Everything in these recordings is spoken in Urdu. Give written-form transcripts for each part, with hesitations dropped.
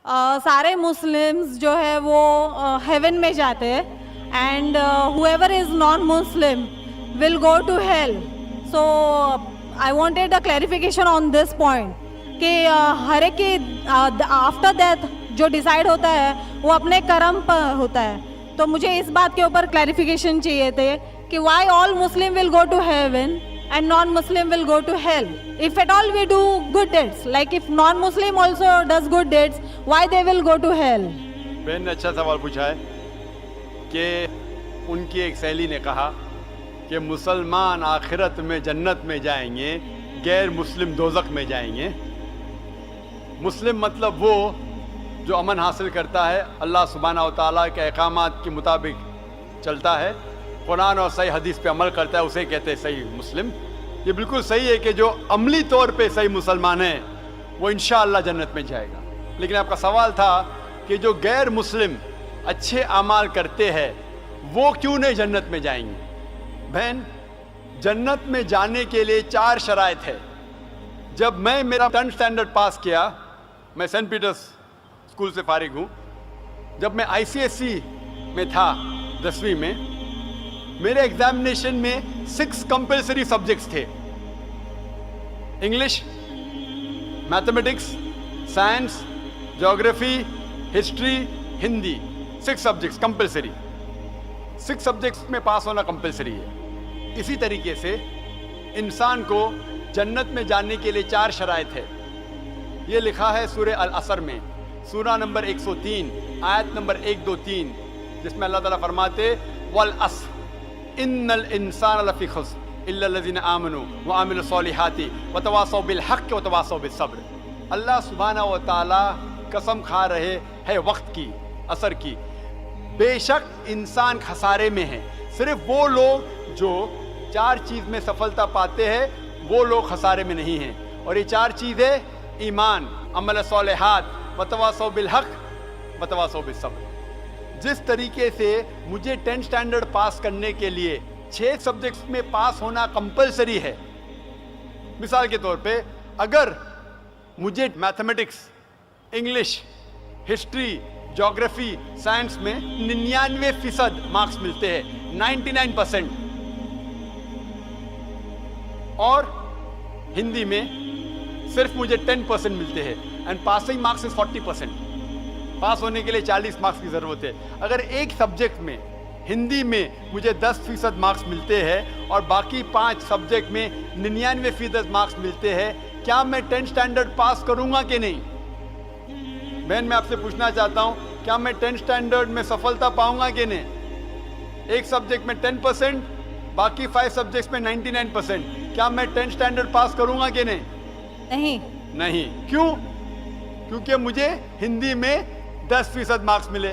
سارے مسلمز جو ہے وہ ہیون میں جاتے ہیں and whoever is non-Muslim will go to hell. So I wanted a clarification on this point کہ ہر ایک کی آفٹر ڈیتھ جو ڈیسائیڈ ہوتا ہے وہ اپنے کرم پر ہوتا ہے. تو مجھے اس بات کے اوپر کلیریفیکیشن چاہیے تھے کہ why all Muslim will go to heaven and non-Muslim will go to hell. If at all we do good deeds, like if non-Muslim also does good deeds, why they will go to hell? بہن نے اچھا سوال پوچھا ہے کہ ان کی ایک سہیلی نے کہا کہ مسلمان آخرت میں جنت میں جائیں گے، غیر مسلم دوزخ میں جائیں گے. مسلم مطلب وہ جو امن حاصل کرتا ہے، اللہ سبحانہ و تعالیٰ کے احکامات کے مطابق چلتا ہے، قرآن اور صحیح حدیث پہ عمل کرتا ہے، اسے کہتے ہیں صحیح مسلم. یہ بالکل صحیح ہے کہ جو عملی طور پہ صحیح مسلمان ہے وہ انشاءاللہ جنت میں جائے گا. لیکن آپ کا سوال تھا کہ جو غیر مسلم اچھے اعمال کرتے ہیں وہ کیوں نہیں جنت میں جائیں گے؟ بہن، جنت میں جانے کے لیے 4 شرائط ہے. جب میں میرا 10th اسٹینڈرڈ پاس کیا، میں سینٹ پیٹرس اسکول سے فارغ ہوں. جب میں ICSE میں تھا 10ویں میں، میرے ایگزامینیشن میں 6 کمپلسری سبجیکٹس تھے: English, mathematics, science, geography, history, Hindi. 6 subjects compulsory. 6 subjects میں پاس ہونا کمپلسری ہے. اسی طریقے سے انسان کو جنت میں جانے کے لیے 4 شرائط ہے. یہ لکھا ہے سورہ العصر میں، سورہ نمبر 103 آیت نمبر 1 2 3، جس میں اللہ تعالیٰ فرماتے والعصر ان الانسان لفی خسر الا الذین آمنوا وعملوا الصالحات وتواصوا بالحق وتواصوا بالصبر. اللہ سبحانہ و تعالیٰ قسم کھا رہے ہے وقت کی، عصر کی، بے شک انسان خسارے میں ہے. صرف وہ لوگ جو 4 چیز میں سفلتا پاتے ہیں وہ لوگ خسارے میں نہیں ہیں. اور یہ 4 چیزیں ایمان، عمل صالحات، وتواصوا بالحق وتواصوا بالصبر. جس طریقے سے مجھے 10th اسٹینڈرڈ پاس کرنے کے لیے 6 سبجیکٹس میں پاس ہونا کمپلسری ہے. مثال کے طور پہ اگر مجھے mathematics, English, history, geography, science میں 99% مارکس ملتے ہیں، 99%، اور ہندی میں صرف مجھے 10% ملتے ہیں، اینڈ پاسنگ مارکس از 40%. پاس ہونے کے لیے 40 مارکس کی ضرورت ہے. اگر ایک سبجیکٹ میں، ہندی میں مجھے 10% مارکس ملتے ہیں اور باقی 5 سبجیکٹ میں 99% مارکس ملتے ہیں، کیا میں 10th اسٹینڈرڈ پاس کروں گا کہ نہیں؟ بہن، میں آپ سے پوچھنا چاہتا ہوں، کیا میں 10th اسٹینڈرڈ میں سفلتا پاؤں گا کہ نہیں؟ ایک سبجیکٹ میں 10%، باقی 5 سبجیکٹس میں 99%، کیا میں 10th اسٹینڈرڈ پاس کروں گا کہ نہیں؟ نہیں. کیوں؟ کیونکہ مجھے ہندی میں 10% مارکس ملے،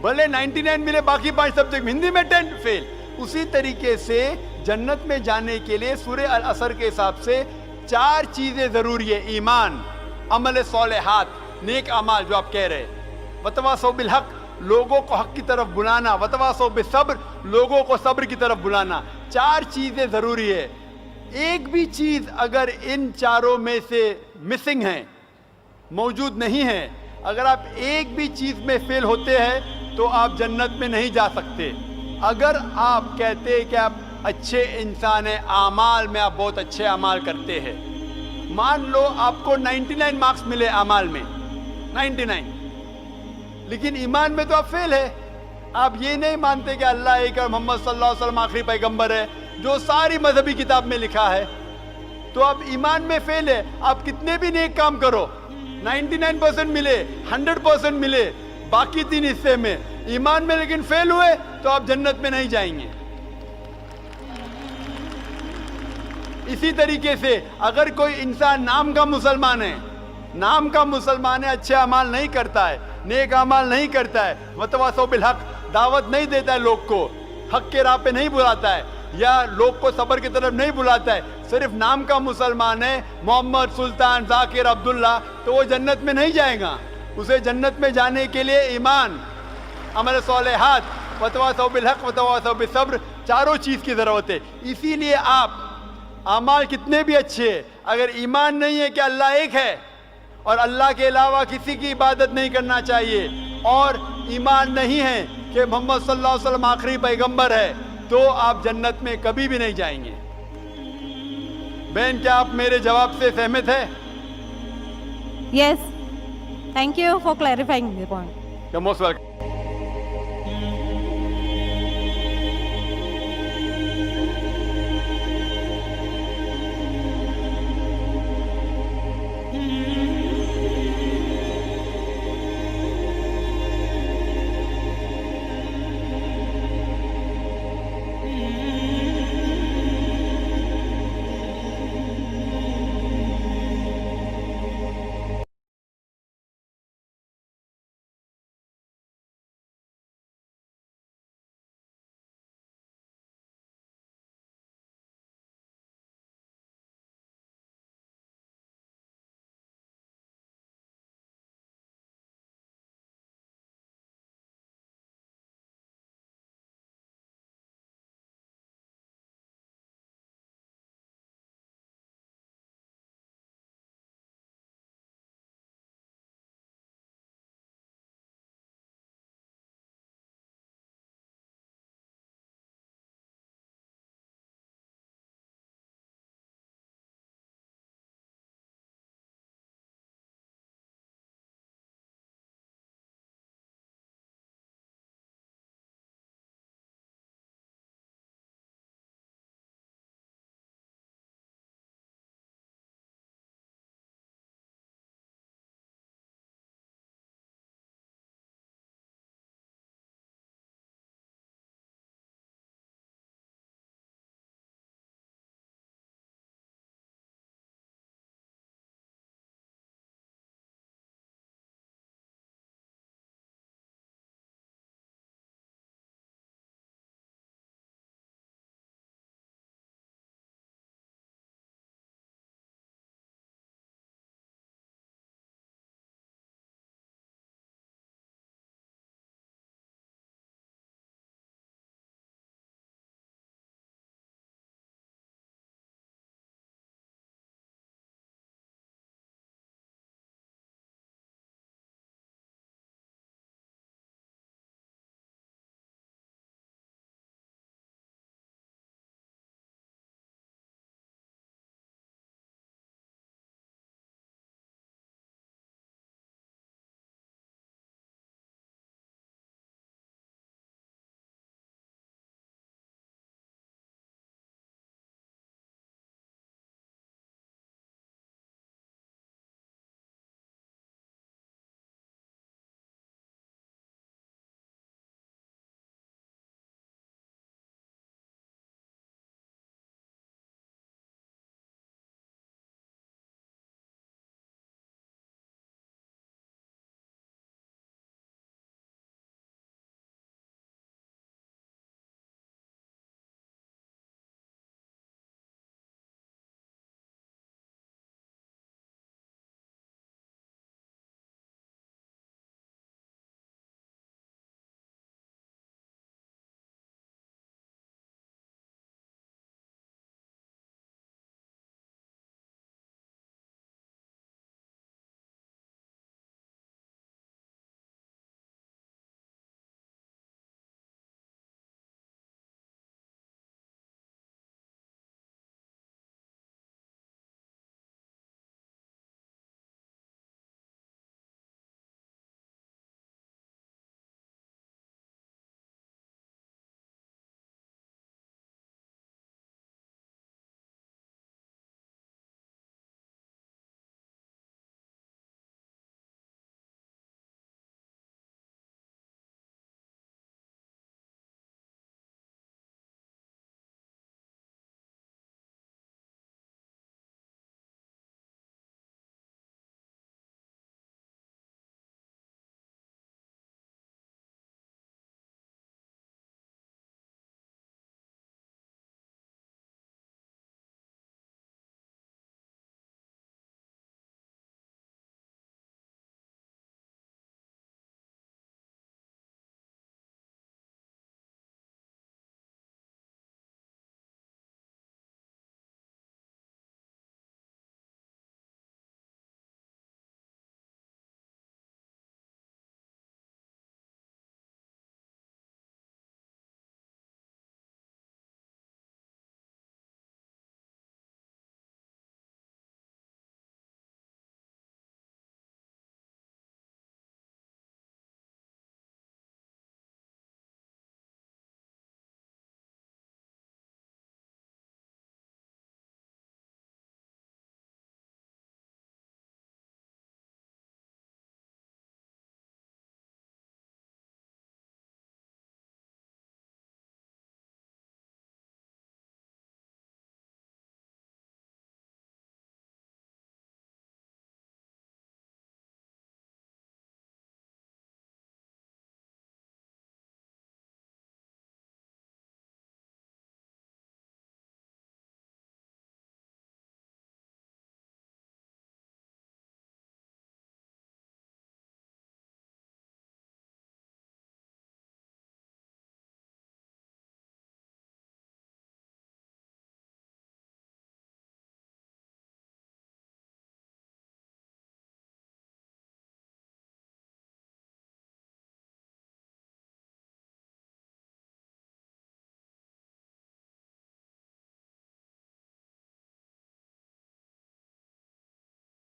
بھلے 99 ملے باقی 5 سبجیکٹ میں، ہندی میں 10 فیل. اسی طریقے سے جنت میں جانے کے لیے سورہ العصر کے حساب سے 4 چیزیں ضروری ہے: ایمان، عمل صالحات، نیک اعمال جو آپ کہہ رہے، وتواصوا بالحق، لوگوں کو حق کی طرف بلانا، وتواصوا بالصبر، لوگوں کو صبر کی طرف بلانا. 4 چیزیں ضروری ہے. ایک بھی چیز اگر ان 4 میں سے مسنگ ہے، موجود نہیں ہے، اگر آپ ایک بھی چیز میں فیل ہوتے ہیں تو آپ جنت میں نہیں جا سکتے. اگر آپ کہتے کہ آپ اچھے انسان ہیں، اعمال میں آپ بہت اچھے اعمال کرتے ہیں، مان لو آپ کو 99 مارکس ملے اعمال میں، 99، لیکن ایمان میں تو آپ فیل ہے. آپ یہ نہیں مانتے کہ اللہ ایک اور محمد صلی اللہ علیہ وسلم آخری پیغمبر ہے، جو ساری مذہبی کتاب میں لکھا ہے، تو آپ ایمان میں فیل ہے. آپ کتنے بھی نیک کام کرو، 99% ملے، 100% ملے، باقی 3 حصے میں ایمان میں لیکن فیل ہوئے، تو آپ جنت میں نہیں جائیں گے. اسی طریقے سے اگر کوئی انسان نام کا مسلمان ہے، نام کا مسلمان ہے، اچھے اعمال نہیں کرتا ہے، نیک اعمال نہیں کرتا ہے، وتواصوا بالحق، دعوت نہیں دیتا ہے، لوگ کو حق کے راہ پہ نہیں بلاتا ہے، یا لوگ کو صبر کی طرف نہیں بلاتا ہے، صرف نام کا مسلمان ہے، محمد، سلطان، ذاکر، عبداللہ، تو وہ جنت میں نہیں جائے گا. اسے جنت میں جانے کے لیے ایمان، عمل صالحات، وتواصوا بالحق وتواصوا بالصبر، 4 چیز کی ضرورت ہے. اسی لیے آپ اعمال کتنے بھی اچھے، اگر ایمان نہیں ہے کہ اللہ ایک ہے اور اللہ کے علاوہ کسی کی عبادت نہیں کرنا چاہیے اور ایمان نہیں ہے کہ محمد صلی اللہ علیہ وسلم آخری پیغمبر ہے تو آپ جنت میں کبھی بھی نہیں جائیں گے. بہن کیا آپ میرے جواب سے سہمت ہے؟ Yes. Thank you for clarifying the point. You're most welcome.